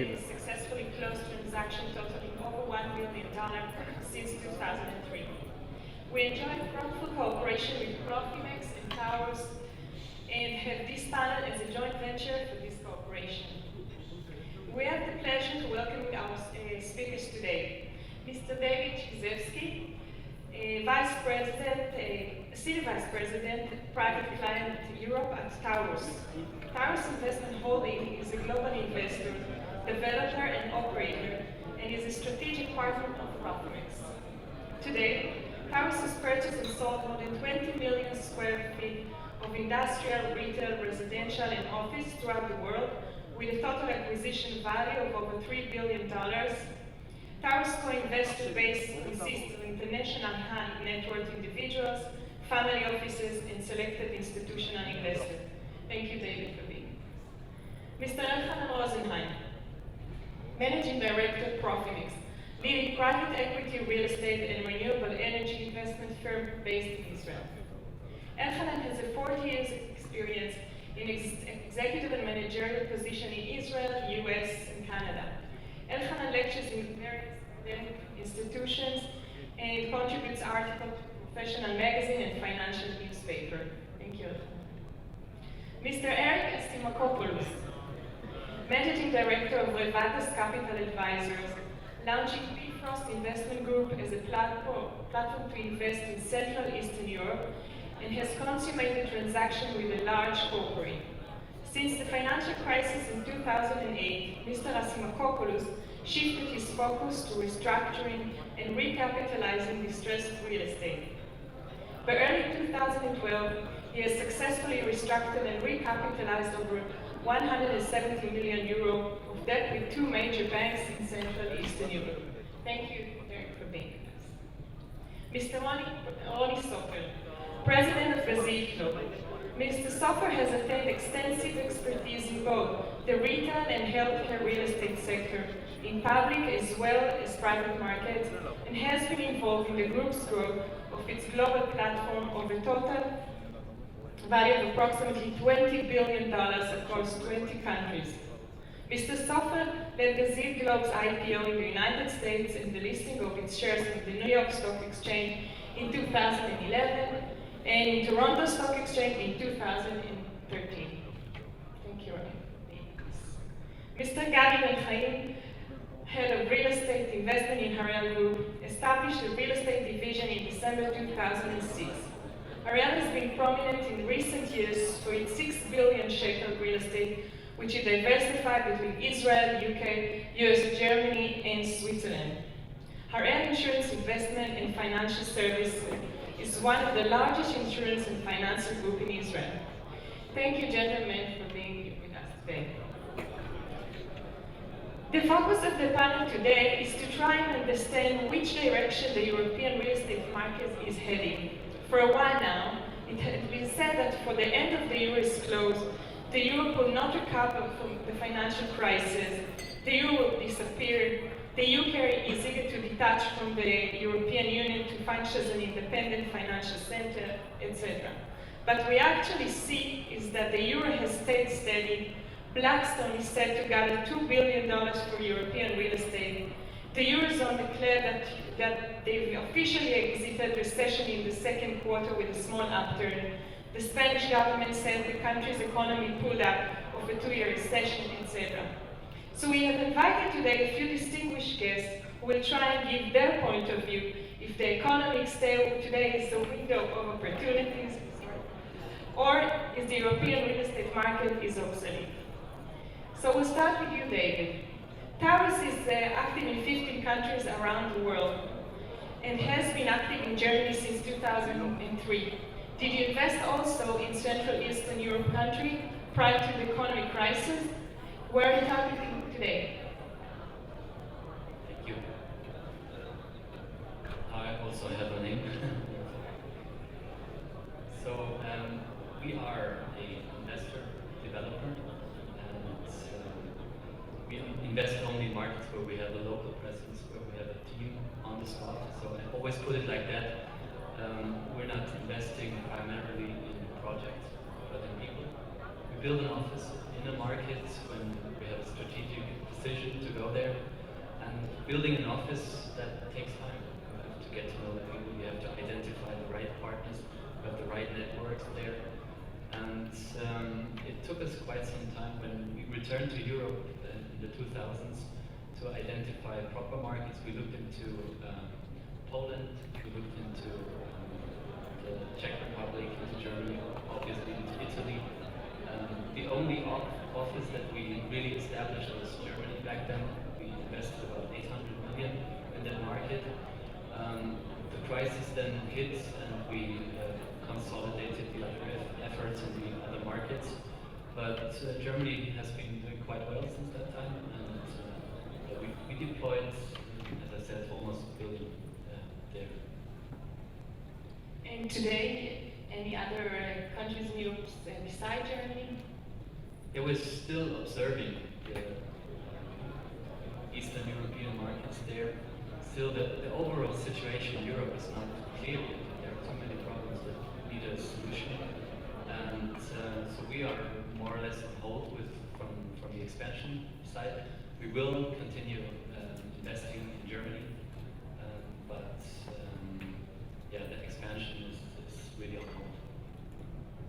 a successfully closed transaction totaling over $1 billion since 2003. We enjoy fruitful cooperation with Profimex and Towers and have this panel as a joint venture for this cooperation. We have the pleasure to welcome our speakers today. Mr. David Chizevsky, Vice President, Senior Vice President, Private Client Europe at Towers. Towers Investment Holding is a global investor, developer, and operator, and is a strategic partner of Profimex. Today, Towers has purchased and sold more than 20 million square feet of industrial, retail, residential, and office throughout the world, with a total acquisition value of over $3 billion. Towers' co-investor base consists of international high net worth individuals, family offices, and selected institutional investors. Thank you, David, for being here. Mr. Elchanan Rosenheim, Managing Director of Profimex, leading private equity, real estate, and renewable energy investment firm based in Israel. Elchanan has a 40 years experience in executive and managerial position in Israel, US, and Canada. Elchanan lectures in various academic institutions and contributes articles to professional magazine and financial newspaper. Thank you, Elchanan. Mr. Eric Estimakopoulos, Managing Director of Revatas Capital Advisors, launching Bifrost Investment Group as a platform to invest in Central Eastern Europe, and has consummated transaction with a large corporate. Since the financial crisis in 2008, Mr. Estimakopoulos shifted his focus to restructuring and recapitalizing distressed real estate. By early 2012, he has successfully restructured and recapitalized over 170 million euro of debt with two major banks in Central Eastern Europe. Thank you, Eric, for being with us. Mr. Ronnie Sofer, President of Brazil Club. Mr. Sofer has attained extensive expertise in both the retail and healthcare real estate sector, in public as well as private markets, and has been involved in the group's growth of its global platform of a total value of approximately $20 billion across 20 countries. Mr. Sofer led Brazil Globe's IPO in the United States and the listing of its shares in the New York Stock Exchange in 2011 and in Toronto Stock Exchange in 2013. Thank you, Ryan. Mr. Gadi Ben-Chaim, Head of Real Estate Investment in Harel Group, established a real estate division in December 2006. Harel has been prominent in recent years for its 6 billion shekel real estate, which is diversified between Israel, UK, US, Germany, and Switzerland. Harel Insurance Investment and Financial Services is one of the largest insurance and financial groups in Israel. Thank you, gentlemen, for being with us today. The focus of the panel today is to try and understand which direction the European real estate market is heading. For a while now, it has been said that for the end of the euro is closed, the euro will not recover from the financial crisis, the euro will disappear, the UK is eager to detach from the European Union to function as an independent financial center, etc. But we actually see is that the euro has stayed steady. Blackstone is set to gather $2 billion for European real estate. The Eurozone declared that they've officially exited recession in the second quarter with a small upturn. The Spanish government said the country's economy pulled up of a 2-year recession, etc. So we have invited today a few distinguished guests who will try and give their point of view if the economic state today is a window of opportunities or if the European real estate market is obsolete. So we'll start with you, David. Towers is active in 15 countries around the world and has been active in Germany since 2003. Did you invest also in Central Eastern Europe country prior to the economic crisis? Where are you targeting today? Thank you. I also have a name. So we are an investor, developer, and we invest only in markets where we have a local presence, where we have a team on the spot. So I always put it like that. We're not investing primarily in projects, but in people. We build an office in a market when we have a strategic decision to go there. And building an office, that takes time. You have to get to know the people, you have to identify the right partners, you have the right networks there. And it took us quite some time when we returned to Europe in the 2000s to identify proper markets. We looked into Poland, we looked into the Czech Republic, into Germany, obviously into Italy. The only office that we really established was Germany back then. We invested about 800 million in that market. The crisis then hit and we consolidated the other efforts in the other markets. But Germany has been doing quite well since that time, and we deployed, as I said, almost a billion there. And today, any other countries in Europe beside Germany? It was still observing the Eastern European markets there. Still, the overall situation in Europe is not clear yet. There are too many problems that need a solution. And so we are more or less on hold from the expansion side. We will continue investing in Germany, but yeah, the expansion is really on hold.